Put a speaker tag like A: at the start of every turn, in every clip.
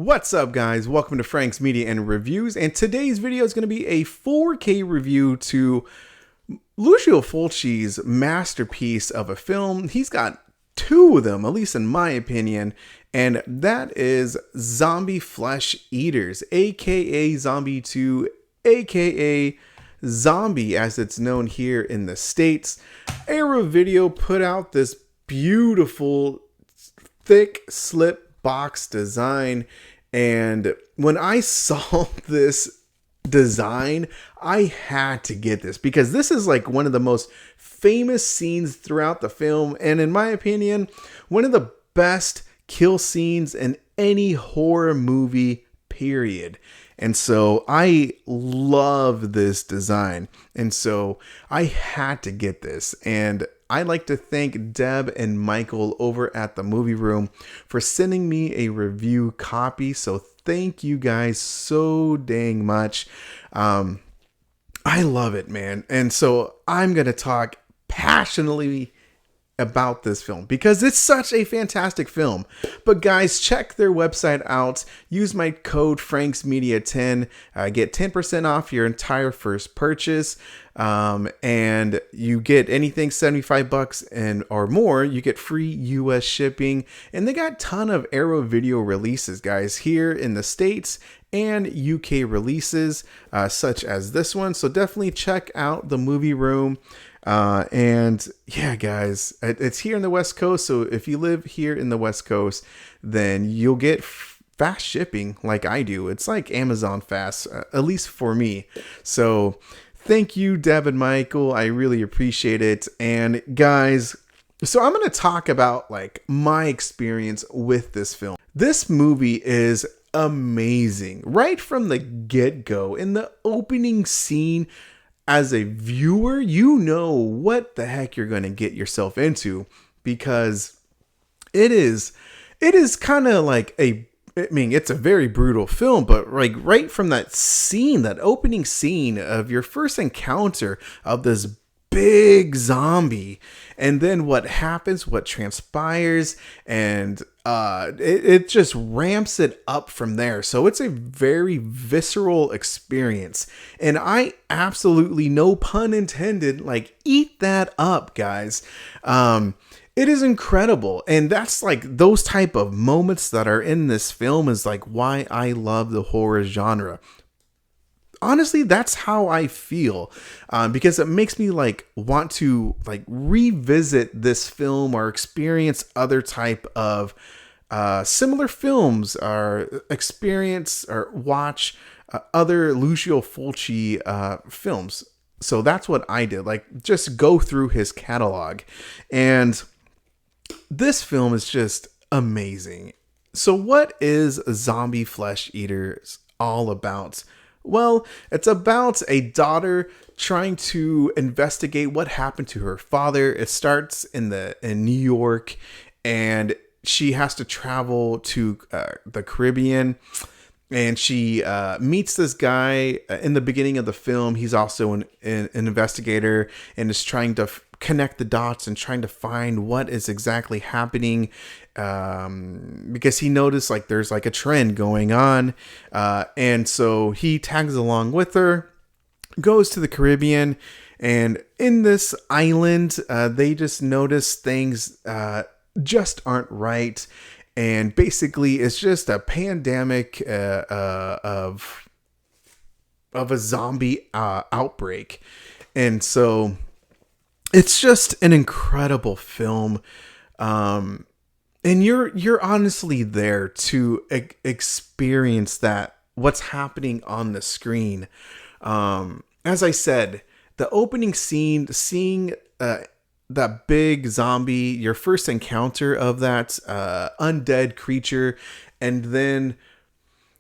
A: What's up, guys? Welcome to Frank's Media and Reviews, and today's video is going to be a 4K review to Lucio Fulci's masterpiece of a film. He's got two of them, at least in my opinion, and that is Zombie Flesh Eaters, aka Zombie 2, aka Zombie as it's known here in the States. Arrow Video put out this beautiful, thick slip box design, and when I saw this design, I had to get this because this is like one of the most famous scenes throughout the film, and in my opinion, one of the best kill scenes in any horror movie, period. And so I love this design, and so I had to get this. And I'd like to thank Deb and Michael over at the Movie Room for sending me a review copy. So thank you guys so dang much. I love it, man. And so I'm going to talk passionately about this film because it's such a fantastic film. But guys, check their website out. Use my code FranksMedia10. Get 10% off your entire first purchase. And you get anything $75 and or more, you get free US shipping. And they got a ton of Arrow Video releases, guys, here in the States and UK releases, such as this one. So definitely check out the Movie Room. And yeah, guys, it's here in the West Coast. So if you live here in the West Coast, then you'll get fast shipping like I do. It's like Amazon fast, at least for me. So thank you, Deb and Michael. I really appreciate it. And guys, so I'm going to talk about like my experience with this film. This movie is amazing right from the get-go. In the opening scene, as a viewer, you know what the heck you're going to get yourself into, because it is kind of like it's a very brutal film, but like right from that scene, that opening scene of your first encounter of this big zombie, and then what happens, what transpires, and it just ramps it up from there. So it's a very visceral experience, and I absolutely, no pun intended, like eat that up, guys. It is incredible, and that's like those type of moments that are in this film is like why I love the horror genre. Honestly, that's how I feel, because it makes me like want to like revisit this film or experience other type of similar films, or experience or watch other Lucio Fulci films. So that's what I did, like just go through his catalog, and this film is just amazing. So what is Zombie Flesh Eaters all about? Well, it's about a daughter trying to investigate what happened to her father. It starts in New York, and she has to travel to the Caribbean, and she meets this guy in the beginning of the film. He's also an investigator and is trying to connect the dots and trying to find what is exactly happening, because he noticed like there's like a trend going on, and so he tags along with her, goes to the Caribbean, and in this island they just notice things just aren't right, and basically it's just a pandemic of a zombie outbreak. And so it's just an incredible film, and you're honestly there to experience that, what's happening on the screen. As I said, the opening scene, seeing that big zombie, your first encounter of that undead creature, and then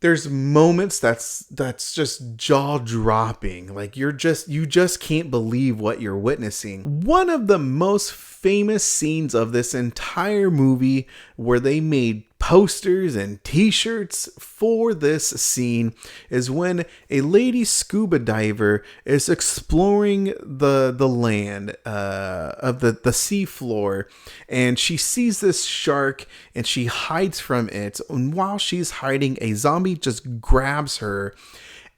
A: there's moments that's just jaw-dropping. Like you just can't believe what you're witnessing. One of the most famous scenes of this entire movie where they made posters and t-shirts for this scene is when a lady scuba diver is exploring the land of the sea floor, and she sees this shark and she hides from it, and while she's hiding, a zombie just grabs her,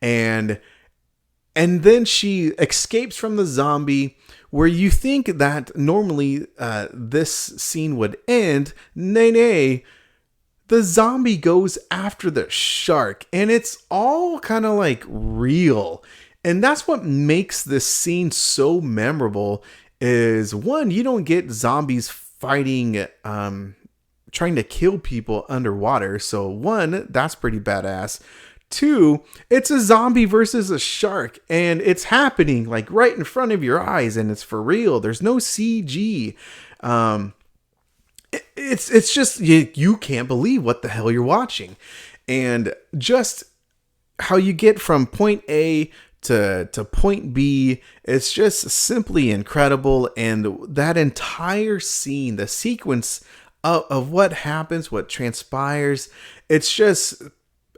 A: and then she escapes from the zombie. Where you think that normally this scene would end, nay, the zombie goes after the shark, and it's all kind of like real. And that's what makes this scene so memorable is, one, you don't get zombies fighting, trying to kill people underwater. So one, that's pretty badass. Two, it's a zombie versus a shark, and it's happening like right in front of your eyes, and it's for real. There's no CG. It's just you can't believe what the hell you're watching, and just how you get from point A to point B. It's just simply incredible, and that entire scene, the sequence of what happens, what transpires, it's just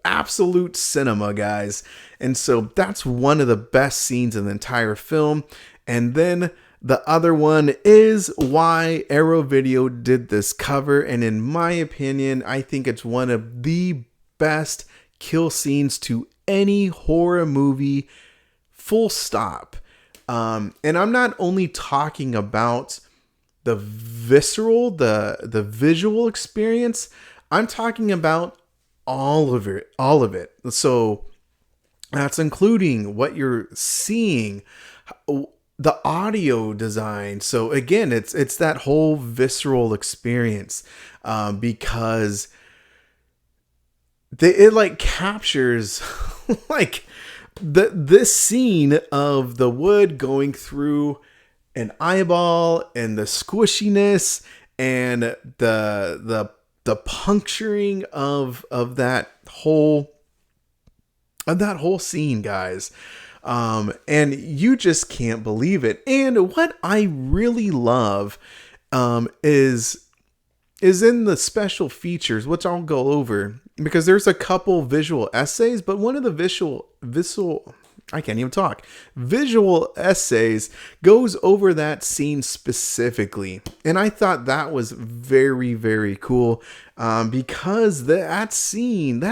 A: absolute cinema, guys. And so that's one of the best scenes in the entire film. And then the other one is why Arrow Video did this cover, and in my opinion, I think it's one of the best kill scenes to any horror movie, full stop. And I'm not only talking about the visceral, the visual experience, I'm talking about all of it. So that's including what you're seeing, the audio design. So again, it's that whole visceral experience, because it like captures like this scene of the wood going through an eyeball, and the squishiness, and the puncturing of that whole scene, guys. And you just can't believe it. And what I really love is in the special features, which I'll go over, because there's a couple visual essays, but one of the visual essays goes over that scene specifically. And I thought that was very, very cool, because that scene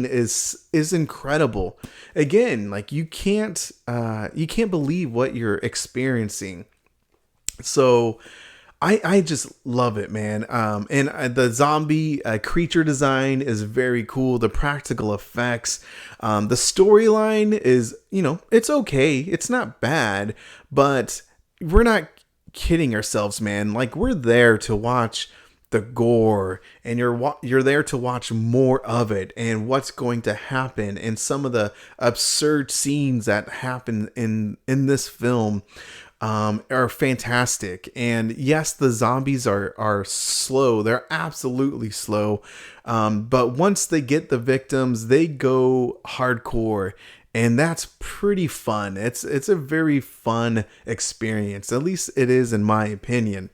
A: is incredible. Again, like you can't believe what you're experiencing. So I just love it, man. And the zombie creature design is very cool. The practical effects, the storyline is, it's okay. It's not bad, but we're not kidding ourselves, man. Like, we're there to watch the gore, and you're there to watch more of it and what's going to happen, and some of the absurd scenes that happen in this film are fantastic. And yes, the zombies are slow. They're absolutely slow. But once they get the victims, they go hardcore, and that's pretty fun. It's a very fun experience. At least it is, in my opinion.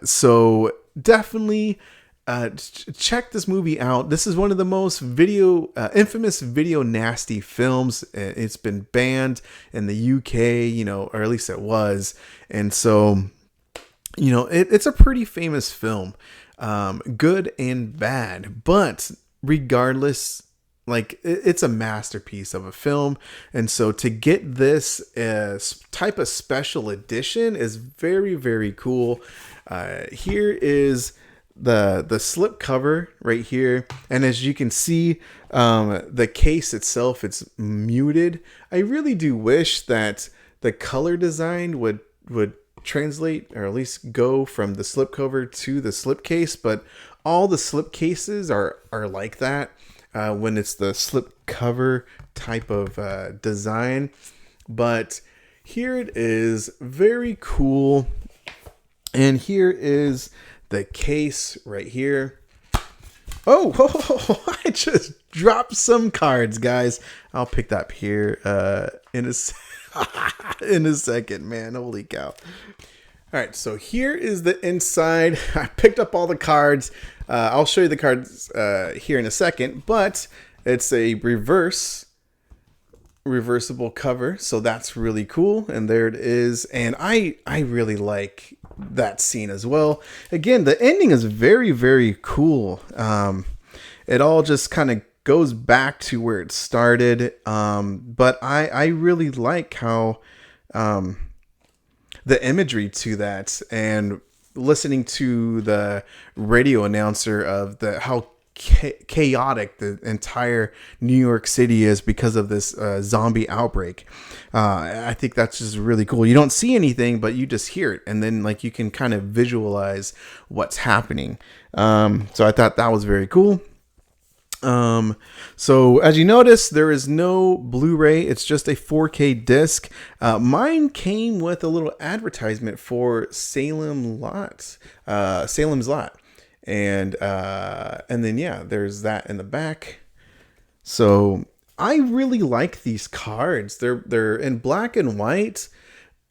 A: So definitely check this movie out. This is one of the most infamous video nasty films. It's been banned in the UK, or at least it was. And so, it's a pretty famous film, good and bad, but regardless, like, it's a masterpiece of a film. And so to get this type of special edition is very, very cool. Here is the slip cover right here, and as you can see, the case itself, it's muted. I really do wish that the color design would translate, or at least go from the slip cover to the slip case, but all the slip cases are like that when it's the slip cover type of design. But here it is, very cool. And here is the case right here. Oh, I just dropped some cards, guys. I'll pick that up here in a second, man. Holy cow. All right, so here is the inside. I picked up all the cards. I'll show you the cards here in a second, but it's a reversible cover, so that's really cool. And there it is. And I really like that scene as well. Again, the ending is very, very cool. It all just kind of goes back to where it started. But I really like how the imagery to that, and listening to the radio announcer of how chaotic the entire New York City is because of this zombie outbreak. I think that's just really cool. You don't see anything, but you just hear it, and then like you can kind of visualize what's happening. So I thought that was very cool. So as you notice, there is no Blu-ray. It's just a 4K disc. Mine came with a little advertisement for Salem's Lot. And then, yeah, there's that in the back. So I really like these cards. They're in black and white.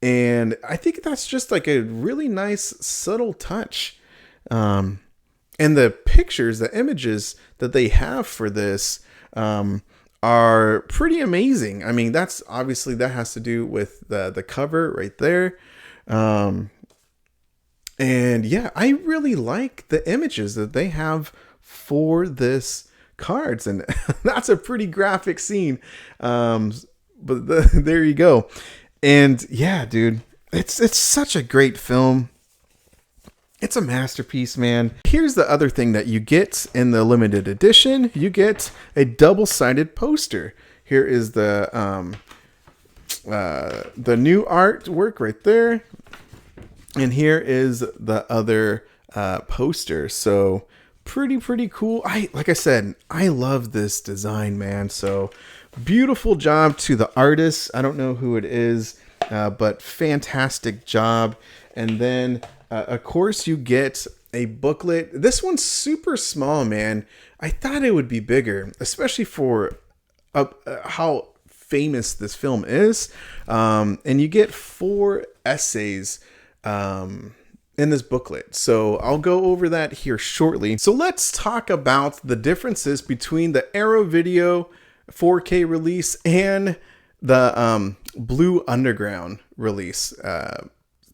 A: And I think that's just like a really nice, subtle touch. And the pictures, the images that they have for this are pretty amazing. I mean, that's obviously, that has to do with the cover right there. And yeah, I really like the images that they have for this cards. And that's a pretty graphic scene. But there you go. And yeah, dude, it's such a great film. It's a masterpiece, man. Here's the other thing that you get in the limited edition. You get a double-sided poster. Here is the new artwork right there. And here is the other poster. So pretty cool. Like I said, I love this design, man. So beautiful job to the artist. I don't know who it is, but fantastic job. And then of course, you get a booklet. This one's super small, man. I thought it would be bigger, especially for how famous this film is. And you get 4 essays in this booklet. So I'll go over that here shortly. So let's talk about the differences between the Arrow Video 4K release and the Blue Underground release.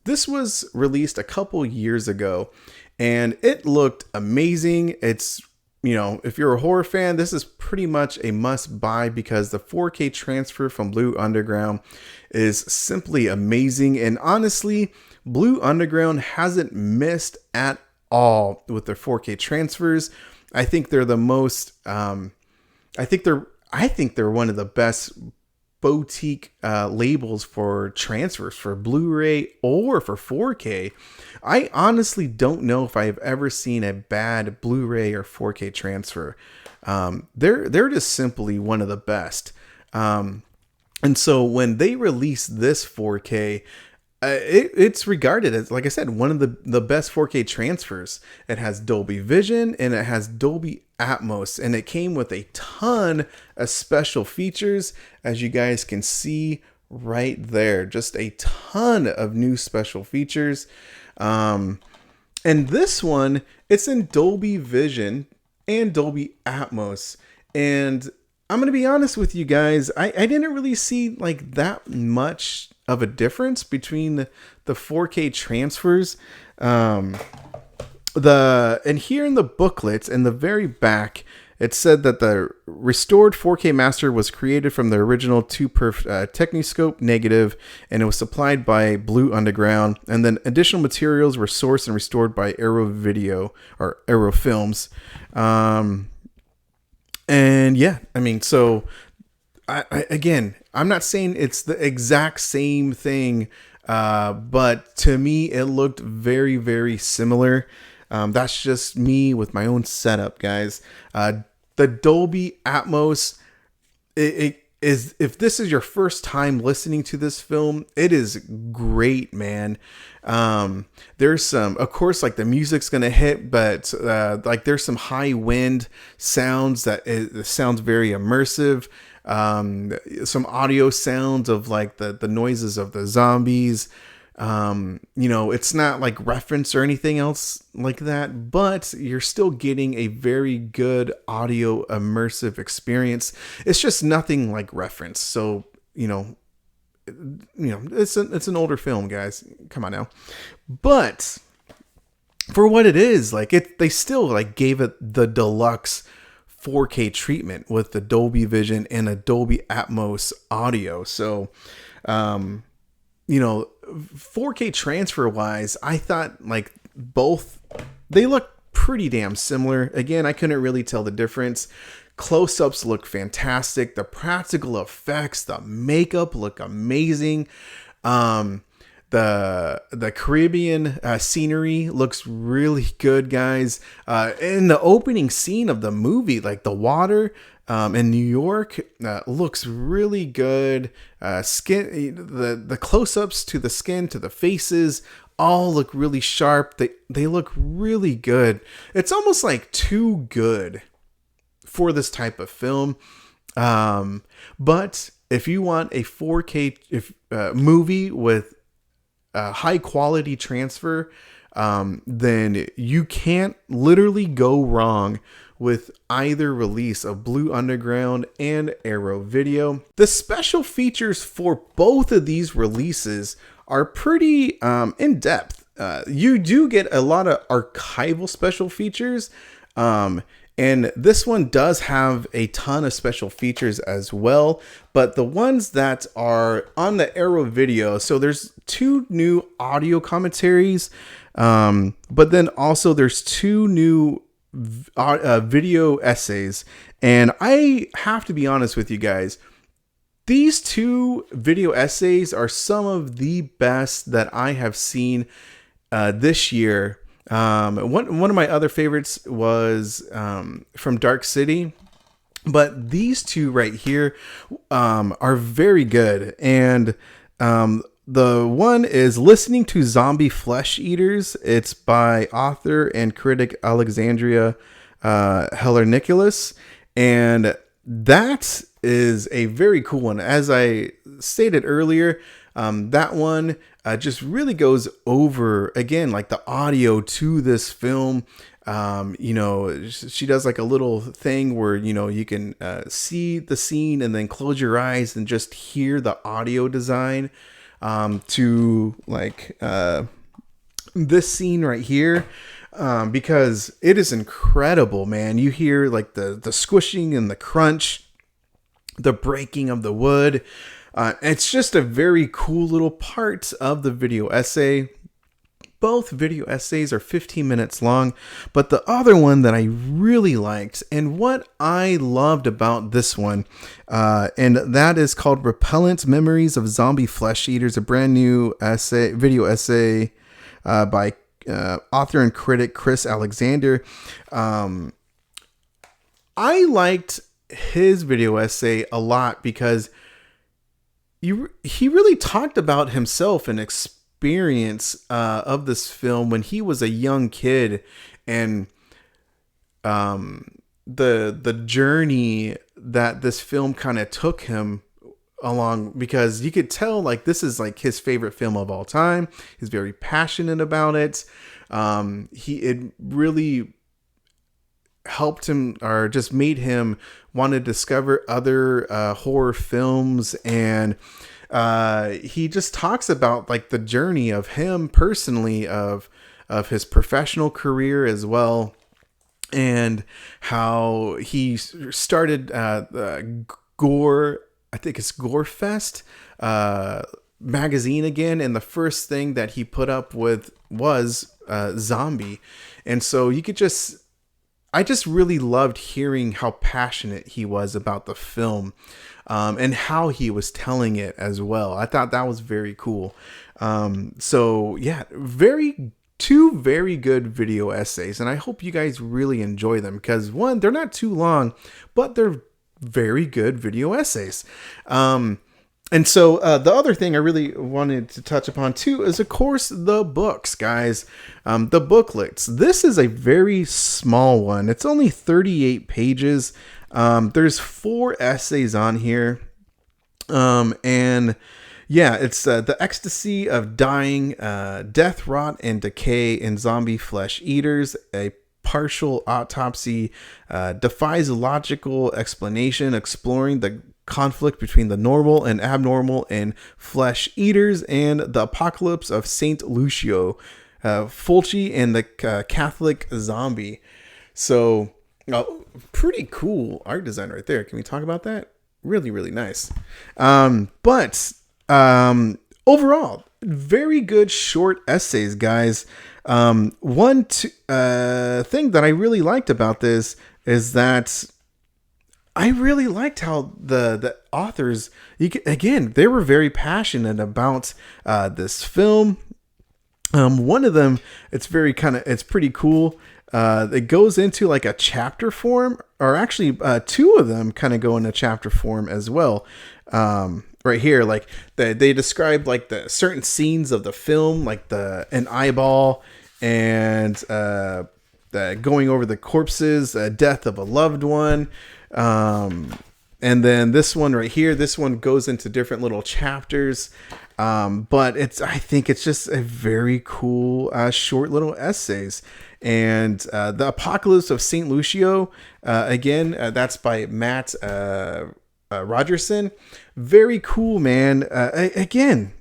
A: This was released a couple years ago, and it looked amazing. It's, you know, if you're a horror fan, this is pretty much a must buy because the 4K transfer from Blue Underground is simply amazing. And honestly, Blue Underground hasn't missed at all with their 4K transfers. I think they're the most, I think they're one of the best boutique labels for transfers for Blu-ray or for 4K. I honestly don't know if I've ever seen a bad Blu-ray or 4K transfer. They're just simply one of the best. And so when they release this 4K, it's regarded as, like I said, one of the best 4K transfers. It has Dolby Vision and it has Dolby Atmos, and it came with a ton of special features, as you guys can see right there. Just a ton of new special features. And this one, it's in Dolby Vision and Dolby Atmos. And I'm going to be honest with you guys, I didn't really see like that much of a difference between the 4K transfers. And here in the booklet, in the very back, it said that the restored 4K master was created from the original 2-perf Techniscope negative, and it was supplied by Blue Underground. And then additional materials were sourced and restored by Arrow Video or Arrow Films. And yeah, I mean, so again, I'm not saying it's the exact same thing, but to me, it looked very, very similar. That's just me with my own setup, guys. The Dolby Atmos, it is, if this is your first time listening to this film, it is great, man. There's some, of course, like the music's gonna hit, but like there's some high wind sounds that it sounds very immersive. Some audio sounds of like the noises of the zombies. You know, it's not like reference or anything else like that, but you're still getting a very good audio immersive experience. It's just nothing like reference. So, it's an older film, guys. Come on now. But for what it is, like they still like gave it the deluxe 4K treatment with the Dolby Vision and a Dolby Atmos audio. So, 4K transfer wise, I thought like both, they look pretty damn similar. Again, I couldn't really tell the difference. Close-ups look fantastic. The practical effects, the makeup look amazing. The Caribbean scenery looks really good, guys. In the opening scene of the movie, like the water in New York looks really good. The close-ups to the skin, to the faces, all look really sharp. They look really good. It's almost like too good for this type of film. But if you want a 4K movie with high quality transfer, then you can't literally go wrong with either release of Blue Underground and Arrow Video. The special features for both of these releases are pretty in depth. You do get a lot of archival special features, and this one does have a ton of special features as well. But the ones that are on the Arrow Video, so there's 2 new audio commentaries, but then also there's 2 new video essays. And I have to be honest with you guys, these 2 video essays are some of the best that I have seen this year. One of my other favorites was from Dark City, but these 2 right here are very good. And the one is Listening to Zombie Flesh Eaters. It's by author and critic Alexandria Heller-Nicholas, and that is a very cool one. As I stated earlier, that one just really goes over, again, like the audio to this film. She does like a little thing where, you can see the scene and then close your eyes and just hear the audio design to like this scene right here. Because it is incredible, man. You hear like the squishing and the crunch, the breaking of the wood. It's just a very cool little part of the video essay. Both video essays are 15 minutes long, but the other one that I really liked, and what I loved about this one, and that is called Repellent Memories of Zombie Flesh Eaters, a brand new video essay by author and critic Chris Alexander. I liked his video essay a lot because he really talked about himself and experience of this film when he was a young kid, and the journey that this film kind of took him along, because you could tell like this is like his favorite film of all time. He's very passionate about it. It really helped him, or just made him want to discover other horror films. And he just talks about like the journey of him personally, of his professional career as well, and how he started Gore, I think it's Gore Fest magazine again, and the first thing that he put up with was Zombie. And so I just really loved hearing how passionate he was about the film, and how he was telling it as well. I thought that was very cool. So yeah, two very good video essays, and I hope you guys really enjoy them, because one, they're not too long, but they're very good video essays. And so the other thing I really wanted to touch upon too is, of course, the books, guys. The booklets. This is a very small one. It's only 38 pages. There's 4 essays on here. And Yeah, it's the ecstasy of dying, death, rot, and decay in zombie flesh eaters. A partial autopsy defies logical explanation, exploring the conflict between the normal and abnormal in flesh eaters and the apocalypse of Saint Lucio Fulci and the Catholic zombie. So, pretty cool art design right there. Can we talk about that? Really, really nice. But overall, very good short essays, guys. One thing that I really liked about this is that I really liked how the authors, again, they were very passionate about this film. One of them, it's pretty cool. It goes into like a chapter form, or actually two of them kind of go into chapter form as well. Right here, like they describe like the certain scenes of the film, like an eyeball and the going over the corpses, death of a loved one. And then this one right here, this one goes into different little chapters. But I think it's just a very cool, short little essays. And the Apocalypse of St. Lucio, again, that's by Matt Rogerson. Very cool, man. Again,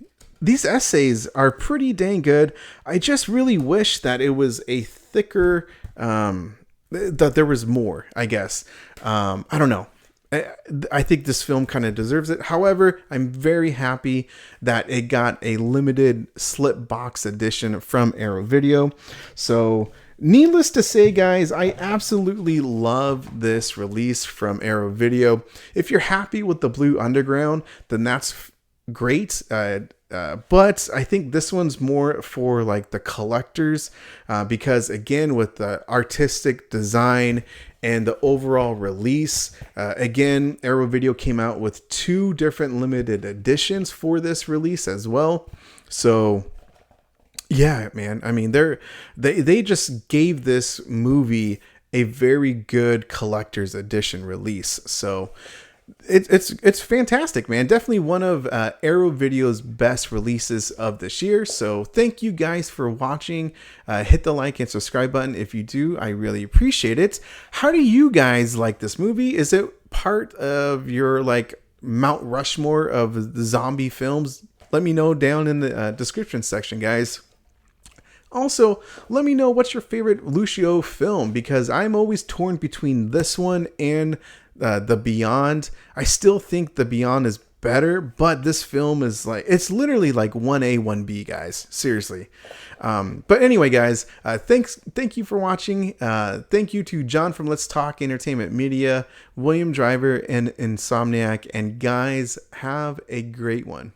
A: these essays are pretty dang good. I just really wish that it was a thicker, that there was more, I guess. I don't know. I think this film kind of deserves it. However, I'm very happy that it got a limited slip box edition from Arrow Video. So, needless to say, guys, I absolutely love this release from Arrow Video. If you're happy with the Blue Underground, then that's great. But I think this one's more for like the collectors, because again, with the artistic design and the overall release, again, Arrow Video came out with 2 different limited editions for this release as well. So yeah, man, I mean, they just gave this movie a very good collector's edition release. So it's fantastic, man. Definitely one of Arrow Video's best releases of this year. So thank you guys for watching. Hit the like and subscribe button if you do. I really appreciate it. How do you guys like this movie? Is it part of your like Mount Rushmore of the zombie films? Let me know down in the description section, guys. Also, let me know what's your favorite Lucio film, because I'm always torn between this one and The Beyond. I still think The Beyond is better, but this film is like, it's literally like 1A, 1B, guys. Seriously. But anyway, guys, thank you for watching. Thank you to John from Let's Talk Entertainment Media, William Driver, and Insomniac. And guys, have a great one.